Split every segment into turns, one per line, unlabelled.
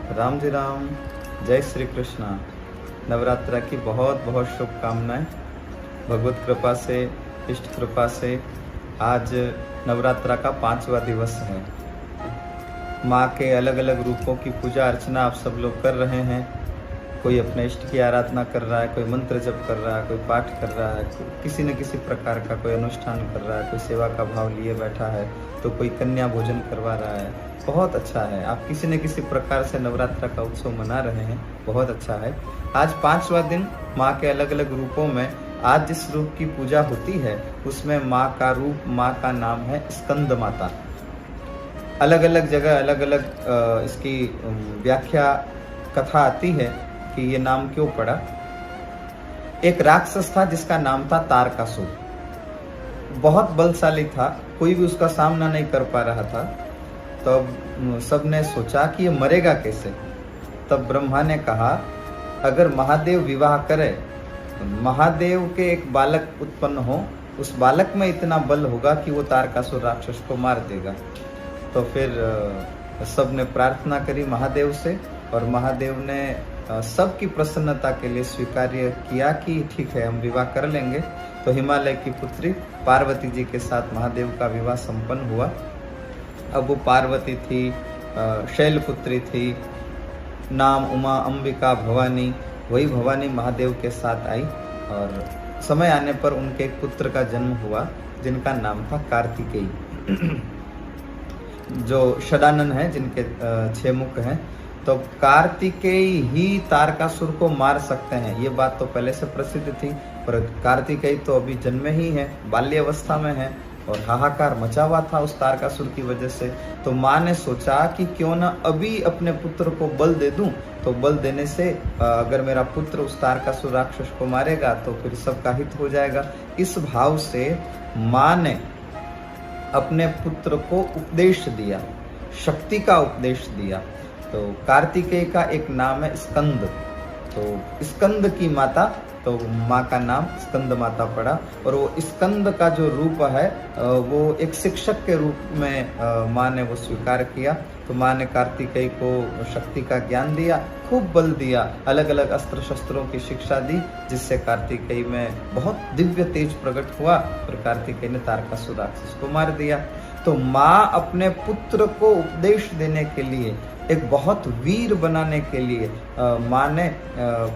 राम जी राम, जय श्री कृष्णा। नवरात्रा की बहुत बहुत शुभकामनाएं। भगवत कृपा से, इष्ट कृपा से आज नवरात्रा का 5वां दिवस है। माँ के अलग अलग रूपों की पूजा अर्चना आप सब लोग कर रहे हैं। कोई अपने इष्ट की आराधना कर रहा है, कोई मंत्र जप कर रहा है, कोई पाठ कर रहा है, कोई किसी न किसी प्रकार का कोई अनुष्ठान कर रहा है, कोई सेवा का भाव लिए बैठा है, तो कोई कन्या भोजन करवा रहा है। बहुत अच्छा है, आप किसी न किसी प्रकार से नवरात्रा का उत्सव मना रहे हैं, बहुत अच्छा है। आज 5वां दिन माँ के अलग अलग रूपों में आज जिस रूप की पूजा होती है उसमें माँ का रूप, माँ का नाम है स्कंद माता। अलग अलग जगह अलग अलग इसकी व्याख्या कथा आती है कि ये नाम क्यों पड़ा। एक राक्षस था जिसका नाम था तारकासुर। बहुत बलशाली था, कोई भी उसका सामना नहीं कर पा रहा था। तब सबने सोचा कि ये मरेगा कैसे। तब ब्रह्मा ने कहा अगर महादेव विवाह करे तो महादेव के एक बालक उत्पन्न हो, उस बालक में इतना बल होगा कि वो तारकासुर राक्षस को मार देगा। तो फिर सबने प्रार्थना करी महादेव से और महादेव ने सबकी प्रसन्नता के लिए स्वीकार्य किया कि ठीक है, हम विवाह कर लेंगे। तो हिमालय की पुत्री पार्वती जी के साथ महादेव का विवाह संपन्न हुआ। अब वो पार्वती थी, शैलपुत्री थी, नाम उमा अंबिका भवानी, वही भवानी महादेव के साथ आई और समय आने पर उनके एक पुत्र का जन्म हुआ जिनका नाम था कार्तिकेय, जो षडानन है, जिनके 6 मुख हैं। तो कार्तिकेय ही तारकासुर को मार सकते हैं, ये बात तो पहले से प्रसिद्ध थी। पर कार्तिकेय तो अभी जन्मे ही है, बाल्य अवस्था में है और हाहाकार मचा हुआ था उस तारकासुर की वजह से। तो माँ ने सोचा कि क्यों ना अभी अपने पुत्र को बल दे दूं, तो बल देने से अगर मेरा पुत्र उस तारकासुर राक्षस को मारेगा तो फिर सबका हित हो जाएगा। इस भाव से माँ ने अपने पुत्र को उपदेश दिया, शक्ति का उपदेश दिया। तो कार्तिकेय का एक नाम है स्कंद, तो स्कंद की माता, तो माँ का नाम स्कंद माता पड़ा। और वो स्कंद का जो रूप है वो एक शिक्षक के रूप में माँ ने वो स्वीकार किया। तो माँ ने कार्तिकेय को शक्ति का ज्ञान दिया, खूब बल दिया, अलग अलग अस्त्र शस्त्रों की शिक्षा दी, जिससे कार्तिकेय में बहुत दिव्य तेज प्रकट हुआ और कार्तिकेय ने तारकासुर राक्षस को मार दिया। तो माँ अपने पुत्र को उपदेश देने के लिए, एक बहुत वीर बनाने के लिए माँ ने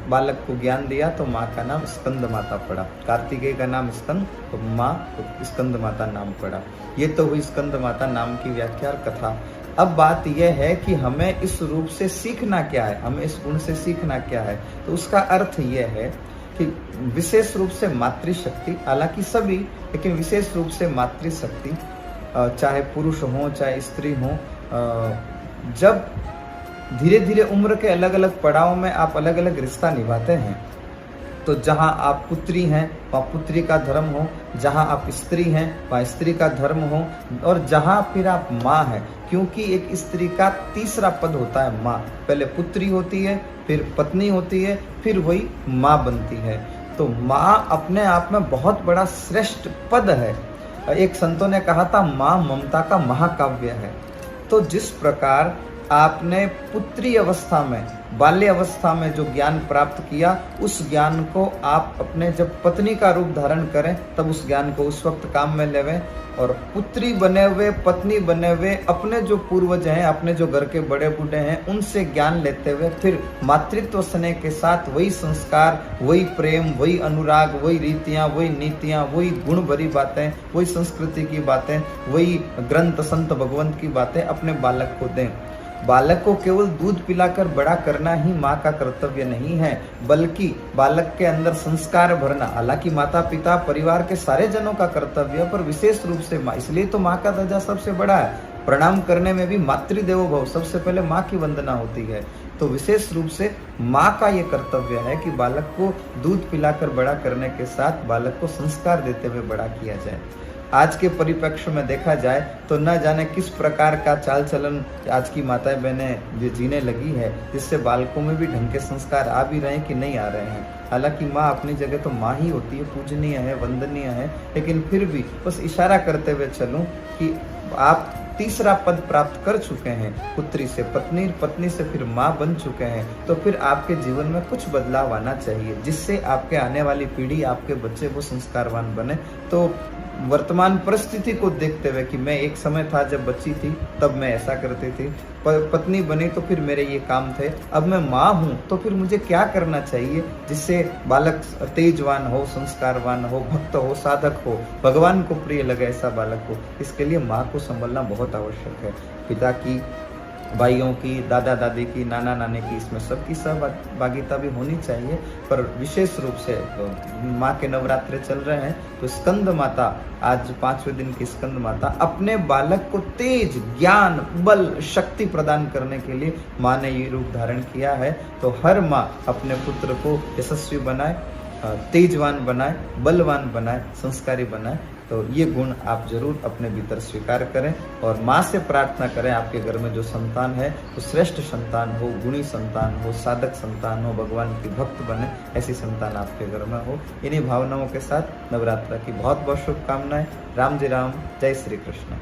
बालक को ज्ञान दिया। तो माँ का नाम स्कंद माता पड़ा। कार्तिकेय का नाम स्कंद, तो माँ को स्कंद माता नाम पड़ा। ये तो हुई स्कंद माता नाम की व्याख्या और कथा। अब बात यह है कि हमें इस रूप से सीखना क्या है, हमें इस गुण से सीखना क्या है। तो उसका अर्थ यह है कि विशेष रूप से मातृशक्ति, हालांकि सभी, लेकिन विशेष रूप से मातृशक्ति, चाहे पुरुष हो चाहे स्त्री हो, जब धीरे धीरे उम्र के अलग अलग पड़ाव में आप अलग अलग रिश्ता निभाते हैं, तो जहां आप पुत्री हैं वहाँ पुत्री का धर्म हो, जहां आप स्त्री हैं वहाँ स्त्री का धर्म हो, और जहां फिर आप माँ हैं, क्योंकि एक स्त्री का तीसरा पद होता है माँ। पहले पुत्री होती है, फिर पत्नी होती है, फिर वही माँ बनती है। तो माँ अपने आप में बहुत बड़ा श्रेष्ठ पद है। एक संतों ने कहा था माँ ममता का महाकाव्य है। तो जिस प्रकार आपने पुत्री अवस्था में, बाल्य अवस्था में जो ज्ञान प्राप्त किया, उस ज्ञान को आप अपने जब पत्नी का रूप धारण करें तब उस ज्ञान को उस वक्त काम में लेवें। और पुत्री बने हुए, पत्नी बने हुए, अपने जो पूर्वज हैं, अपने जो घर के बड़े बूढ़े हैं, उनसे ज्ञान लेते हुए फिर मातृत्व स्नेह के साथ वही संस्कार, वही प्रेम, वही अनुराग, वही रीतियाँ, वही नीतियाँ, वही गुण भरी बातें, वही संस्कृति की बातें, वही ग्रंथ संत भगवंत की बातें अपने बालक को दें। बालक को केवल दूध पिलाकर बड़ा करना ही माँ का कर्तव्य नहीं है, बल्कि बालक के अंदर संस्कार भरना, हालांकि माता पिता परिवार के सारे जनों का कर्तव्य है, पर विशेष रूप से माँ, इसलिए तो माँ का दर्जा सबसे बड़ा है। प्रणाम करने में भी मातृदेवो भव, सबसे पहले माँ की वंदना होती है। तो विशेष रूप से माँ का ये कर्तव्य है कि बालक को दूध पिलाकर बड़ा करने के साथ बालक को संस्कार देते हुए बड़ा किया जाए। आज के परिप्रेक्ष्य में देखा जाए तो न जाने किस प्रकार का चाल चलन आज की माताएं बहनें जो जीने लगी है, जिससे बालकों में भी ढंग के संस्कार आ भी रहे हैं कि नहीं आ रहे हैं। हालांकि माँ अपनी जगह तो माँ ही होती है, पूजनीय है, वंदनीय है, लेकिन फिर भी बस इशारा करते हुए चलूं कि आप तीसरा पद प्राप्त कर चुके हैं, पुत्री से पत्नी, पत्नी से फिर माँ बन चुके हैं, तो फिर आपके जीवन में कुछ बदलाव आना चाहिए, जिससे आपके आने वाली पीढ़ी, आपके बच्चे वो संस्कारवान बने। तो वर्तमान परिस्थिति को देखते हुए कि मैं एक समय था जब बच्ची थी तब मैं ऐसा करती थी, पत्नी बनी तो फिर मेरे ये काम थे, अब मैं माँ हूँ तो फिर मुझे क्या करना चाहिए जिससे बालक तेजवान हो, संस्कारवान हो, भक्त हो, साधक हो, भगवान को प्रिय लगे ऐसा बालक हो। इसके लिए माँ को संभलना बहुत आवश्यक है। पिता की, भाइयों की, दादा दादी की, नाना नानी की, इसमें सबकी सहभागिता भी होनी चाहिए। पर विशेष रूप से माँ के नवरात्रे चल रहे हैं तो स्कंद माता, आज 5वें दिन की स्कंद माता अपने बालक को तेज, ज्ञान, बल, शक्ति प्रदान करने के लिए माँ ने ये रूप धारण किया है। तो हर माँ अपने पुत्र को यशस्वी बनाए, तेजवान बनाए, बलवान बनाए, संस्कारी बनाए। तो ये गुण आप जरूर अपने भीतर स्वीकार करें और माँ से प्रार्थना करें आपके घर में जो संतान है वो श्रेष्ठ संतान हो, गुणी संतान हो, साधक संतान हो, भगवान की भक्त बने, ऐसी संतान आपके घर में हो। इन्हीं भावनाओं के साथ नवरात्र की बहुत बहुत शुभकामनाएं। राम जी राम, जय श्री कृष्ण।